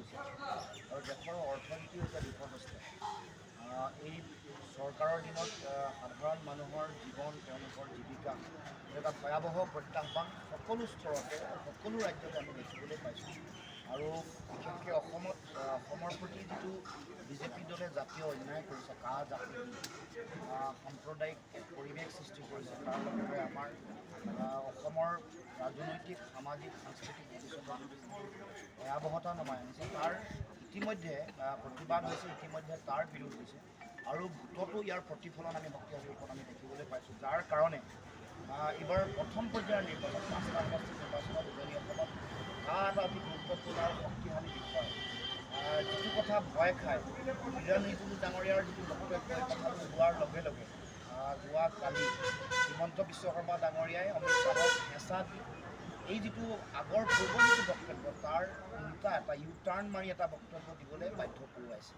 হৈছে আৰু দেশৰ অৰ্থনীতি হৈছে বিপদগ্ৰস্ত। এই চৰকাৰৰ দিনত সাধাৰণ মানুহৰ জীৱন, তেওঁলোকৰ জীৱিকা এটা ভয়াৱহ প্ৰত্যাহ্বান সকলো স্তৰতে, সকলো ৰাজ্যতে আমি দেখিবলৈ পাইছোঁ। আৰু বিশেষকৈ অসমৰ প্ৰতি যিটো বিজেপি দলে জাতীয় অন্যায় কৰিছে, কাহ জাতি সাম্প্ৰদায়িক পৰিৱেশ সৃষ্টি কৰিছে, তাৰ লগতে আমাৰ অসমৰ ৰাজনৈতিক, সামাজিক, সাংস্কৃতিক ভৱিষ্যতৰ ভয়াৱহতা নমাই আনিছে। তাৰ ইতিমধ্যে প্ৰতিবাদ হৈছে, ইতিমধ্যে তাৰ বিৰোধ হৈছে আৰু ভোটতো ইয়াৰ প্ৰতিফলন আমি শক্তিশালী ৰূপত আমি দেখিবলৈ পাইছোঁ। যাৰ কাৰণে এইবাৰ প্ৰথম পৰ্যায়ৰ নিৰ্বাচন, 5টা সমষ্টিৰ নিৰ্বাচনত উজনি অসমত এটা অতি গুৰুত্বপূৰ্ণ আৰু শক্তিশালী বিষয়। যিটো কথা ভয় খায়, কিৰণ ৰিজিজু ডাঙৰীয়াৰ যিটো বক্তব্য, কথাটো ওলোৱাৰ লগে লগে যোৱা কালি হিমন্ত বিশ্ব শৰ্মা ডাঙৰীয়াই অমিত শ্বাহক হেঁচা দি এই যিটো আগৰ পূৰ্বৰ যিটো বক্তব্য, তাৰ উল্টা এটা ইউ টাৰ্ণ মাৰি এটা বক্তব্য দিবলৈ বাধ্য কৰোৱাইছে।